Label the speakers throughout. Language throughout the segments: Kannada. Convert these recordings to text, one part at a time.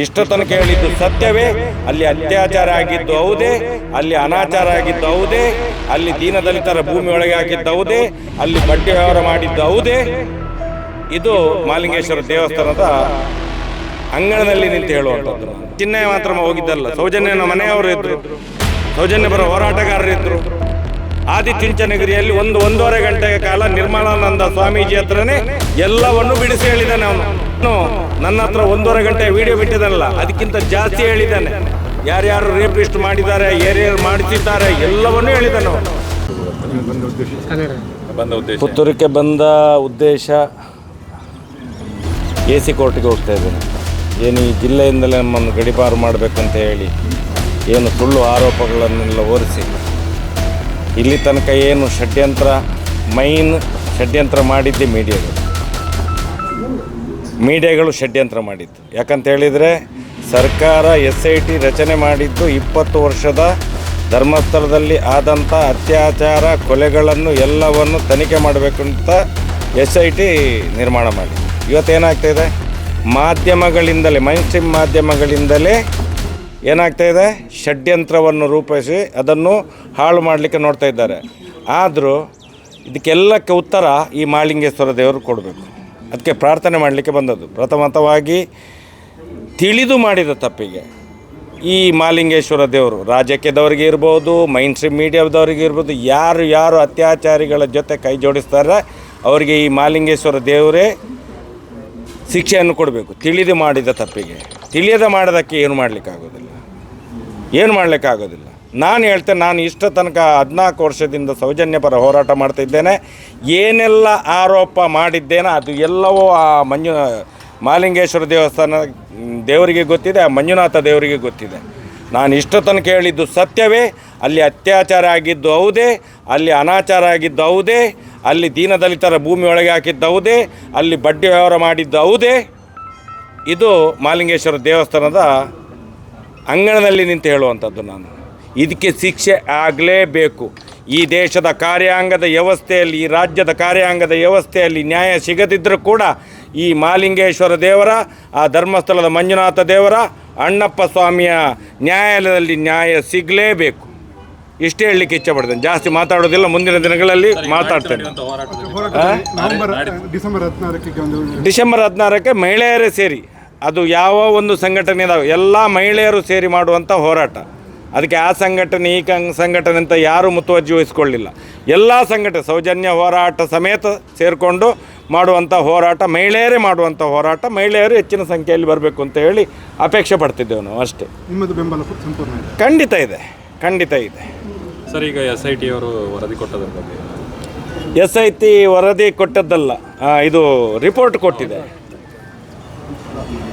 Speaker 1: ಇಷ್ಟ ತನಕ ಹೇಳಿದ್ದು ಸತ್ಯವೇ? ಅಲ್ಲಿ ಅತ್ಯಾಚಾರ ಆಗಿದ್ದು ಹೌದೇ? ಅಲ್ಲಿ ಅನಾಚಾರ ಆಗಿದ್ದು ಹೌದೇ? ಅಲ್ಲಿ ದೀನದಲಿತರ ಭೂಮಿ ಒಳಗೆ ಹಾಕಿದ್ದು ಹೌದೇ? ಅಲ್ಲಿ ಬಡ್ಡಿ ವ್ಯವಹಾರ ಮಾಡಿದ್ದು ಹೌದೇ? ಇದು ಮಹಾಲಿಂಗೇಶ್ವರ ದೇವಸ್ಥಾನದ ಅಂಗಣದಲ್ಲಿ ನಿಂತು ಹೇಳುವಂಥದ್ದು. ಚಿನ್ನಯ ಮಾತ್ರ ಹೋಗಿದ್ದಲ್ಲ, ಸೌಜನ್ಯನ ಮನೆಯವರು ಇದ್ರು, ಸೌಜನ್ಯ ಬರೋ ಹೋರಾಟಗಾರರಿದ್ರು. ಆದಿಚುಂಚನಗಿರಿಯಲ್ಲಿ ಒಂದೂವರೆ ಗಂಟೆಯ ಕಾಲ ನಿರ್ಮಲಾನಂದ ಸ್ವಾಮೀಜಿ ಹತ್ರನೇ ಎಲ್ಲವನ್ನು ಬಿಡಿಸಿ ಹೇಳಿದ್ದಾನೆ ಅವನು. ನನ್ನ ಹತ್ರ 1.5 ಗಂಟೆ ವಿಡಿಯೋ ಬಿಟ್ಟಿದ್ದಾನಲ್ಲ, ಅದಕ್ಕಿಂತ ಜಾಸ್ತಿ ಹೇಳಿದ್ದಾನೆ. ಯಾರ್ಯಾರು ರೇಪಿಸ್ಟ್ ಮಾಡಿದ್ದಾರೆ, ಯಾರ್ಯಾರು ಮಾಡಿಸಿದ್ದಾರೆ ಎಲ್ಲವನ್ನೂ ಹೇಳಿದ್ದಾನೆ ಅವನು. ಪುತ್ತೂರಿಗೆ ಬಂದ ಉದ್ದೇಶ AC ಕೋರ್ಟಿಗೆ ಹೋಗ್ತಾ ಇದ್ದೇನೆ. ಏನು ಈ ಜಿಲ್ಲೆಯಿಂದಲೇ ನಮ್ಮನ್ನು ಗಡಿಪಾರು ಮಾಡಬೇಕಂತ ಹೇಳಿ ಏನು ಸುಳ್ಳು ಆರೋಪಗಳನ್ನೆಲ್ಲ ಹೊರಿಸಿ ಇಲ್ಲಿ ತನಕ ಏನು ಮೈನ್ ಷಡ್ಯಂತ್ರ ಮಾಡಿದ್ದೆ ಮೀಡಿಯಾಗಳು ಷಡ್ಯಂತ್ರ ಮಾಡಿದ್ದು. ಯಾಕಂತ ಹೇಳಿದರೆ ಸರ್ಕಾರ SIT ರಚನೆ ಮಾಡಿದ್ದು 20 ವರ್ಷದ ಧರ್ಮಸ್ಥಳದಲ್ಲಿ ಆದಂಥ ಅತ್ಯಾಚಾರ ಕೊಲೆಗಳನ್ನು ಎಲ್ಲವನ್ನು ತನಿಖೆ ಮಾಡಬೇಕಂತ SIT ನಿರ್ಮಾಣ ಮಾಡಿ. ಇವತ್ತೇನಾಗ್ತಾಯಿದೆ, ಮಾಧ್ಯಮಗಳಿಂದಲೇ ಮೈನ್ಸ್ಟ್ರೀಮ್ ಮಾಧ್ಯಮಗಳಿಂದಲೇ ಏನಾಗ್ತಾಯಿದೆ, ಷಡ್ಯಂತ್ರವನ್ನು ರೂಪಿಸಿ ಅದನ್ನು ಹಾಳು ಮಾಡಲಿಕ್ಕೆ ನೋಡ್ತಾ ಇದ್ದಾರೆ. ಆದರೂ ಇದಕ್ಕೆಲ್ಲಕ್ಕೆ ಉತ್ತರ ಈ ಮಹಾಲಿಂಗೇಶ್ವರ ದೇವರು ಕೊಡಬೇಕು. ಅದಕ್ಕೆ ಪ್ರಾರ್ಥನೆ ಮಾಡಲಿಕ್ಕೆ ಬಂದದ್ದು. ಪ್ರಥಮತವಾಗಿ ತಿಳಿದು ಮಾಡಿದ ತಪ್ಪಿಗೆ ಈ ಮಹಾಲಿಂಗೇಶ್ವರ ದೇವರು ರಾಜಕೀಯದವರಿಗೆ ಇರ್ಬೋದು, ಮೈನ್ಸ್ಟ್ರೀಮ್ ಮೀಡಿಯಾದವರಿಗೆ ಇರ್ಬೋದು, ಯಾರು ಅತ್ಯಾಚಾರಿಗಳ ಜೊತೆ ಕೈ ಜೋಡಿಸ್ತಾರೆ ಅವರಿಗೆ ಈ ಮಹಾಲಿಂಗೇಶ್ವರ ದೇವರೇ ಶಿಕ್ಷೆಯನ್ನು ಕೊಡಬೇಕು. ತಿಳಿದು ಮಾಡಿದ ತಪ್ಪಿಗೆ. ತಿಳಿಯದೆ ಮಾಡೋದಕ್ಕೆ ಏನು ಮಾಡಲಿಕ್ಕಾಗೋದಿಲ್ಲ. ನಾನು ಹೇಳ್ತೇನೆ, ನಾನು ಇಷ್ಟ ತನಕ 14 ವರ್ಷದಿಂದ ಸೌಜನ್ಯ ಪರ ಹೋರಾಟ ಮಾಡ್ತಿದ್ದೇನೆ. ಏನೆಲ್ಲ ಆರೋಪ ಮಾಡಿದ್ದೇನೆ ಅದು ಎಲ್ಲವೂ ಆ ಮಹಾಲಿಂಗೇಶ್ವರ ದೇವರಿಗೆ ಗೊತ್ತಿದೆ, ಆ ಮಂಜುನಾಥ ದೇವರಿಗೆ ಗೊತ್ತಿದೆ. ನಾನು ಇಷ್ಟ ತನಕ ಹೇಳಿದ್ದು ಸತ್ಯವೇ? ಅಲ್ಲಿ ಅತ್ಯಾಚಾರ ಆಗಿದ್ದು ಹೌದೇ? ಅಲ್ಲಿ ಅನಾಚಾರ ಆಗಿದ್ದು ಹೌದೇ? ಅಲ್ಲಿ ದೀನದಲಿತರ ಭೂಮಿ ಒಳಗೆ ಹಾಕಿದ್ದು ಹೌದೇ? ಅಲ್ಲಿ ಬಡ್ಡಿ ವ್ಯವಹಾರ ಮಾಡಿದ್ದು ಹೌದೇ? ಇದು ಮಹಾಲಿಂಗೇಶ್ವರ ದೇವಸ್ಥಾನದ ಅಂಗಣದಲ್ಲಿ ನಿಂತು ಹೇಳುವಂಥದ್ದು. ನಾನು ಇದಕ್ಕೆ ಶಿಕ್ಷೆ ಆಗಲೇಬೇಕು. ಈ ದೇಶದ ಕಾರ್ಯಾಂಗದ ವ್ಯವಸ್ಥೆಯಲ್ಲಿ, ಈ ರಾಜ್ಯದ ಕಾರ್ಯಾಂಗದ ವ್ಯವಸ್ಥೆಯಲ್ಲಿ ನ್ಯಾಯ ಸಿಗದಿದ್ದರೂ ಕೂಡ ಈ ಮಹಾಲಿಂಗೇಶ್ವರ ದೇವರ, ಆ ಧರ್ಮಸ್ಥಳದ ಮಂಜುನಾಥ ದೇವರ, ಅಣ್ಣಪ್ಪ ಸ್ವಾಮಿಯ ನ್ಯಾಯಾಲಯದಲ್ಲಿ ನ್ಯಾಯ ಸಿಗಲೇಬೇಕು. ಇಷ್ಟೇ ಹೇಳಲಿಕ್ಕೆ ಇಚ್ಛೆಪಡ್ತೇನೆ. ಜಾಸ್ತಿ ಮಾತಾಡೋದಿಲ್ಲ, ಮುಂದಿನ ದಿನಗಳಲ್ಲಿ ಮಾತಾಡ್ತೇನೆ. ಡಿಸೆಂಬರ್ 16ಕ್ಕೆ ಮಹಿಳೆಯರೇ ಸೇರಿ, ಅದು ಯಾವ ಒಂದು ಸಂಘಟನೆ ಇದಾವೆ ಎಲ್ಲ ಮಹಿಳೆಯರು ಸೇರಿ ಮಾಡುವಂಥ ಹೋರಾಟ. ಅದಕ್ಕೆ ಆ ಸಂಘಟನೆ ಈ ಸಂಘಟನೆ ಅಂತ ಯಾರೂ ಮುತುವರ್ಜಿ ವಹಿಸ್ಕೊಳ್ಳಿಲ್ಲ. ಎಲ್ಲ ಸಂಘಟನೆ ಸೌಜನ್ಯ ಹೋರಾಟ ಸಮೇತ ಸೇರಿಕೊಂಡು ಮಾಡುವಂಥ ಹೋರಾಟ, ಮಹಿಳೆಯರೇ ಮಾಡುವಂಥ ಹೋರಾಟ, ಮಹಿಳೆಯರು ಹೆಚ್ಚಿನ ಸಂಖ್ಯೆಯಲ್ಲಿ ಬರಬೇಕು ಅಂತ ಹೇಳಿ ಅಪೇಕ್ಷೆ ಪಡ್ತಿದ್ದೇವೆ ನಾವು. ಅಷ್ಟೇ. ನಿಮ್ಮದು ಬೆಂಬಲ ಸಂಪೂರ್ಣ ಖಂಡಿತ ಇದೆ
Speaker 2: ಸರ್. ಈಗ SIT ಅವರು ವರದಿ ಕೊಟ್ಟದ್ರ ಬಗ್ಗೆ
Speaker 1: SIT ವರದಿ ಕೊಟ್ಟದ್ದಲ್ಲ, ಇದು ರಿಪೋರ್ಟ್ ಕೊಟ್ಟಿದೆ.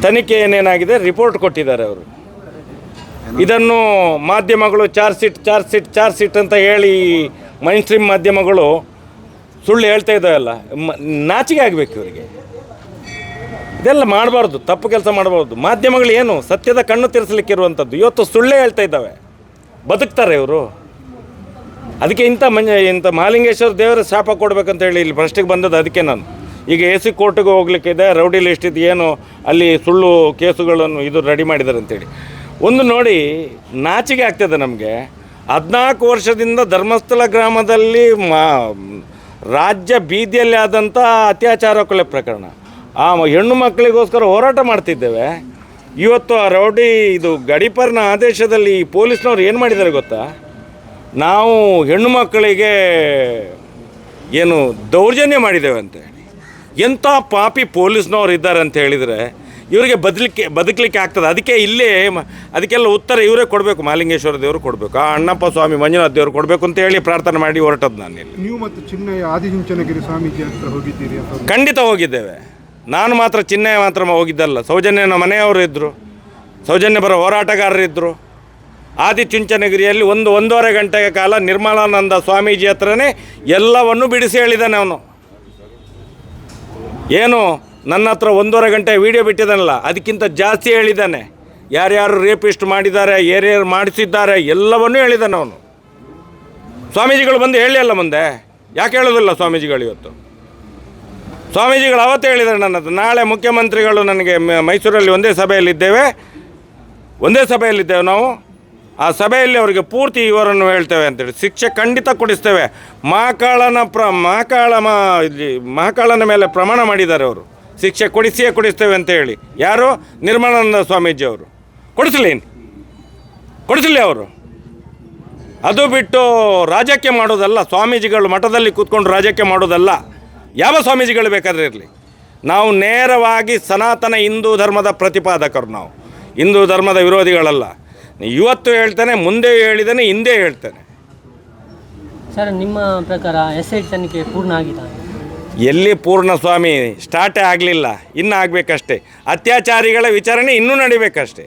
Speaker 1: ತನಿಖೆ ಏನೇನಾಗಿದೆ ರಿಪೋರ್ಟ್ ಕೊಟ್ಟಿದ್ದಾರೆ ಅವರು. ಇದನ್ನು ಮಾಧ್ಯಮಗಳು ಚಾರ್ಜ್ ಶೀಟ್ ಅಂತ ಹೇಳಿ ಮೈನ್ಸ್ಟ್ರೀಮ್ ಮಾಧ್ಯಮಗಳು ಸುಳ್ಳು ಹೇಳ್ತಾ ಇದ್ದಾವಲ್ಲ, ನಾಚಿಕೆ ಆಗಬೇಕು ಇವರಿಗೆ. ಇದೆಲ್ಲ ಮಾಡಬಾರ್ದು, ತಪ್ಪು ಕೆಲಸ ಮಾಡಬಾರ್ದು. ಮಾಧ್ಯಮಗಳು ಏನು ಸತ್ಯದ ಕಣ್ಣು ತಿರ್ಸಲಿಕ್ಕಿರುವಂಥದ್ದು. ಇವತ್ತು ಸುಳ್ಳೇ ಹೇಳ್ತಾ ಇದ್ದಾವೆ, ಬದುಕ್ತಾರೆ ಇವರು. ಅದಕ್ಕೆ ಇಂಥ ಮಹಾಲಿಂಗೇಶ್ವರ ದೇವರ ಶಾಪ ಕೊಡಬೇಕಂತ ಹೇಳಿ ಇಲ್ಲಿ ಫಸ್ಟಿಗೆ ಬಂದದ್ದು. ಅದಕ್ಕೆ ನಾನು ಈಗ AC ಕೋರ್ಟಿಗೆ ಹೋಗ್ಲಿಕ್ಕಿದೆ, ರೌಡಿ ಲಿಸ್ಟ್ ಇದು ಏನು ಅಲ್ಲಿ ಸುಳ್ಳು ಕೇಸುಗಳನ್ನು ಇದು ರೆಡಿ ಮಾಡಿದ್ದಾರೆ ಅಂತೇಳಿ ಒಂದು ನೋಡಿ ನಾಚಿಕೆ ಆಗ್ತದೆ ನಮಗೆ. 14 ವರ್ಷದಿಂದ ಧರ್ಮಸ್ಥಳ ಗ್ರಾಮದಲ್ಲಿ ರಾಜ್ಯ ಬೀದಿಯಲ್ಲಿ ಆದಂಥ ಅತ್ಯಾಚಾರ ಕೊಲೆ ಪ್ರಕರಣ, ಆ ಹೆಣ್ಣು ಮಕ್ಕಳಿಗೋಸ್ಕರ ಹೋರಾಟ ಮಾಡ್ತಿದ್ದೇವೆ. ಇವತ್ತು ಆ ರೌಡಿ ಇದು ಗಡೀಪಾರಿನ ಆದೇಶದಲ್ಲಿ ಪೊಲೀಸ್ನವ್ರು ಏನು ಮಾಡಿದ್ದಾರೆ ಗೊತ್ತಾ? ನಾವು ಹೆಣ್ಣು ಮಕ್ಕಳಿಗೆ ಏನು ದೌರ್ಜನ್ಯ ಮಾಡಿದ್ದೇವೆ ಅಂತ ಹೇಳಿ. ಎಂಥ ಪಾಪಿ ಪೊಲೀಸ್ನವ್ರು ಇದ್ದಾರೆ ಅಂತ ಹೇಳಿದರೆ ಇವರಿಗೆ ಬದುಕಲಿಕ್ಕೆ ಆಗ್ತದೆ. ಅದಕ್ಕೆಲ್ಲ ಉತ್ತರ ಇವರೇ ಕೊಡಬೇಕು, ಮಹಾಲಿಂಗೇಶ್ವರ ದೇವರು ಕೊಡಬೇಕು, ಆ ಅಣ್ಣಪ್ಪ ಸ್ವಾಮಿ ಮಂಜುನಾಥ ದೇವರು ಕೊಡಬೇಕು ಅಂತ ಹೇಳಿ ಪ್ರಾರ್ಥನೆ ಮಾಡಿ ಹೊರಟದ್ದು ನಾನು ಇಲ್ಲಿ.
Speaker 3: ನೀವು ಮತ್ತು ಚಿನ್ನಯ್ಯ ಆದಿಚುಂಚನಗಿರಿ ಸ್ವಾಮೀಜಿ ಹತ್ರ ಹೋಗಿದ್ದೀರಿ?
Speaker 1: ಖಂಡಿತ ಹೋಗಿದ್ದೇವೆ. ನಾನು ಮಾತ್ರ ಚಿನ್ನಯ್ಯ ಮಾತ್ರ ಹೋಗಿದ್ದಲ್ಲ, ಸೌಜನ್ಯನ ಮನೆಯವರು ಇದ್ದರು, ಸೌಜನ್ಯ ಬರೋ ಹೋರಾಟಗಾರರಿದ್ದರು. ಆದಿಚುಂಚನಗಿರಿಯಲ್ಲಿ ಒಂದೂವರೆ ಗಂಟೆಯ ಕಾಲ ನಿರ್ಮಲಾನಂದ ಸ್ವಾಮೀಜಿ ಹತ್ರನೇ ಎಲ್ಲವನ್ನು ಬಿಡಿಸಿ ಹೇಳಿದ್ದಾನೆ ಅವನು. ಏನು ನನ್ನ ಹತ್ರ 1.5 ಗಂಟೆ ವಿಡಿಯೋ ಬಿಟ್ಟಿದ್ದಾನಲ್ಲ, ಅದಕ್ಕಿಂತ ಜಾಸ್ತಿ ಹೇಳಿದ್ದಾನೆ. ಯಾರ್ಯಾರು ರೇಪಿಸ್ಟ್ ಮಾಡಿದ್ದಾರೆ, ಯಾರ್ಯಾರು ಮಾಡಿಸಿದ್ದಾರೆ ಎಲ್ಲವನ್ನೂ ಹೇಳಿದ್ದಾನೆ ಅವನು. ಸ್ವಾಮೀಜಿಗಳು ಬಂದು ಹೇಳಿ ಅಲ್ಲ ಮುಂದೆ, ಯಾಕೆ ಹೇಳೋದಿಲ್ಲ ಸ್ವಾಮೀಜಿಗಳು? ಇವತ್ತು ಸ್ವಾಮೀಜಿಗಳು ಅವತ್ತೇ ಹೇಳಿದ್ದಾರೆ ನನ್ನ ಹತ್ರ, ನಾಳೆ ಮುಖ್ಯಮಂತ್ರಿಗಳು ನನಗೆ ಮೈಸೂರಲ್ಲಿ ಒಂದೇ ಸಭೆಯಲ್ಲಿದ್ದೇವೆ, ಒಂದೇ ಸಭೆಯಲ್ಲಿದ್ದೇವೆ ನಾವು. ಆ ಸಭೆಯಲ್ಲಿ ಅವರಿಗೆ ಪೂರ್ತಿ ಇವರನ್ನು ಹೇಳ್ತೇವೆ ಅಂತೇಳಿ ಶಿಕ್ಷೆ ಖಂಡಿತ ಕೊಡಿಸ್ತೇವೆ. ಮಹಾಕಾಳನ ಮೇಲೆ ಪ್ರಮಾಣ ಮಾಡಿದ್ದಾರೆ ಅವರು, ಶಿಕ್ಷೆ ಕೊಡಿಸಿಯೇ ಕೊಡಿಸ್ತೇವೆ ಅಂತ ಹೇಳಿ. ಯಾರು? ನಿರ್ಮಲಾನಂದ ಸ್ವಾಮೀಜಿ ಅವರು. ಕೊಡಿಸಲಿ ಅವರು. ಅದು ಬಿಟ್ಟು ರಾಜಕೀಯ ಮಾಡೋದಲ್ಲ, ಸ್ವಾಮೀಜಿಗಳು ಮಠದಲ್ಲಿ ಕೂತ್ಕೊಂಡು ರಾಜಕೀಯ ಮಾಡೋದಲ್ಲ. ಯಾವ ಸ್ವಾಮೀಜಿಗಳು ಬೇಕಾದರೆ ಇರಲಿ, ನಾವು ನೇರವಾಗಿ ಸನಾತನ ಹಿಂದೂ ಧರ್ಮದ ಪ್ರತಿಪಾದಕರು. ನಾವು ಹಿಂದೂ ಧರ್ಮದ ವಿರೋಧಿಗಳಲ್ಲ. ಇವತ್ತು ಹೇಳ್ತೇನೆ, ಮುಂದೆ ಹೇಳಿದ್ದೇನೆ, ಹಿಂದೆ ಹೇಳ್ತೇನೆ.
Speaker 4: ಸರ್, ನಿಮ್ಮ ಪ್ರಕಾರ SIT ತನಿಖೆ ಪೂರ್ಣ ಆಗಿದೆ?
Speaker 1: ಎಲ್ಲಿ ಪೂರ್ಣ ಸ್ವಾಮಿ, ಸ್ಟಾರ್ಟೇ ಆಗಲಿಲ್ಲ, ಇನ್ನೂ ಆಗಬೇಕಷ್ಟೇ. ಅತ್ಯಾಚಾರಿಗಳ ವಿಚಾರಣೆ ಇನ್ನೂ ನಡಿಬೇಕಷ್ಟೇ.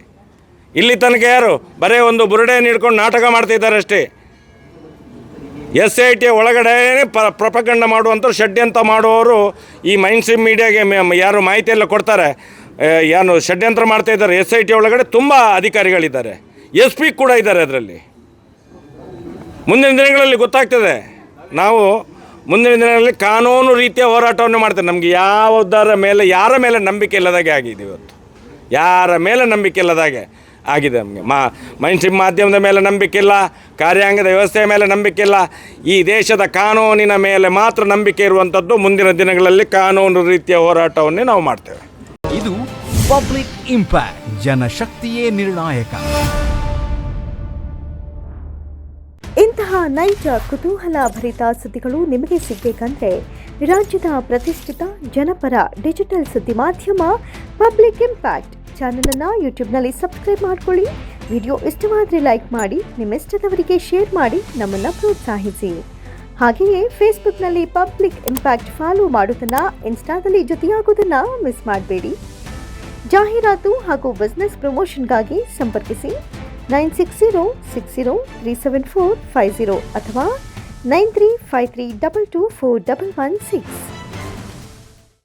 Speaker 1: ಇಲ್ಲಿ ತನಕ ಯಾರು ಬರೀ ಒಂದು ಬುರುಡೆಯನ್ನು ಹಿಡ್ಕೊಂಡು ನಾಟಕ ಮಾಡ್ತಿದ್ದಾರೆ ಅಷ್ಟೇ. SIT ಒಳಗಡೆ ಪ್ರಪಗಂಡ ಮಾಡುವಂಥ ಷಡ್ಯಂತ್ರ ಮಾಡುವವರು ಈ ಮೈನ್ ಸ್ಟ್ರೀಮ್ ಮೀಡಿಯಾಗೆ ಯಾರು ಮಾಹಿತಿ ಎಲ್ಲ ಕೊಡ್ತಾರೆ, ಏನು ಷಡ್ಯಂತ್ರ ಮಾಡ್ತಾಯಿದ್ದಾರೆ. SIT ಒಳಗಡೆ ತುಂಬ ಅಧಿಕಾರಿಗಳಿದ್ದಾರೆ, SP ಕೂಡ ಇದ್ದಾರೆ ಅದರಲ್ಲಿ. ಮುಂದಿನ ದಿನಗಳಲ್ಲಿ ಗೊತ್ತಾಗ್ತದೆ. ನಾವು ಮುಂದಿನ ದಿನಗಳಲ್ಲಿ ಕಾನೂನು ರೀತಿಯ ಹೋರಾಟವನ್ನು ಮಾಡ್ತೇವೆ. ನಮಗೆ ಯಾರ ಮೇಲೆ ನಂಬಿಕೆ ಇಲ್ಲದಾಗೆ ಆಗಿದೆ ಇವತ್ತು. ಯಾರ ಮೇಲೆ ನಂಬಿಕೆ ಇಲ್ಲದಾಗೆ ಆಗಿದೆ ನಮಗೆ. ಮೈನ್ ಸ್ಟ್ರೀಮ್ ಮಾಧ್ಯಮದ ಮೇಲೆ ನಂಬಿಕೆ ಇಲ್ಲ, ಕಾರ್ಯಾಂಗದ ವ್ಯವಸ್ಥೆಯ ಮೇಲೆ ನಂಬಿಕೆ ಇಲ್ಲ. ಈ ದೇಶದ ಕಾನೂನಿನ ಮೇಲೆ ಮಾತ್ರ ನಂಬಿಕೆ ಇರುವಂಥದ್ದು. ಮುಂದಿನ ದಿನಗಳಲ್ಲಿ ಕಾನೂನು ರೀತಿಯ ಹೋರಾಟವನ್ನೇ ನಾವು ಮಾಡ್ತೇವೆ.
Speaker 5: ಇದು ಪಬ್ಲಿಕ್ ಇಂಪ್ಯಾಕ್ಟ್, ಜನಶಕ್ತಿಯೇ ನಿರ್ಣಾಯಕ.
Speaker 6: ಇಂತಹ ನೈಜ ಕುತೂಹಲಭರಿತ ಸುದ್ದಿಗಳು ನಿಮಗೆ ಸಿಗಬೇಕಂದ್ರೆ ರಾಜ್ಯದ ಪ್ರತಿಷ್ಠಿತ ಜನಪರ ಡಿಜಿಟಲ್ ಸುದ್ದಿ ಮಾಧ್ಯಮ ಪಬ್ಲಿಕ್ ಇಂಪ್ಯಾಕ್ಟ್ ಚಾನಲನ್ನು ಯೂಟ್ಯೂಬ್ನಲ್ಲಿ ಸಬ್ಸ್ಕ್ರೈಬ್ ಮಾಡ್ಕೊಳ್ಳಿ. ವಿಡಿಯೋ ಇಷ್ಟವಾದರೆ ಲೈಕ್ ಮಾಡಿ, ನಿಮ್ಮ ಇಷ್ಟದವರಿಗೆ ಶೇರ್ ಮಾಡಿ ನಮ್ಮನ್ನು ಪ್ರೋತ್ಸಾಹಿಸಿ. ಹಾಗೆಯೇ ಫೇಸ್ಬುಕ್ನಲ್ಲಿ ಪಬ್ಲಿಕ್ ಇಂಪ್ಯಾಕ್ಟ್ ಫಾಲೋ ಮಾಡೋದನ್ನು, ಇನ್ಸ್ಟಾದಲ್ಲಿ ಜೊತೆಯಾಗೋದನ್ನು ಮಿಸ್ ಮಾಡಬೇಡಿ. ಜಾಹೀರಾತು ಹಾಗೂ ಬಿಸ್ನೆಸ್ ಪ್ರಮೋಷನ್ಗಾಗಿ ಸಂಪರ್ಕಿಸಿ 9606037450 ಅಥವಾ 9353224116.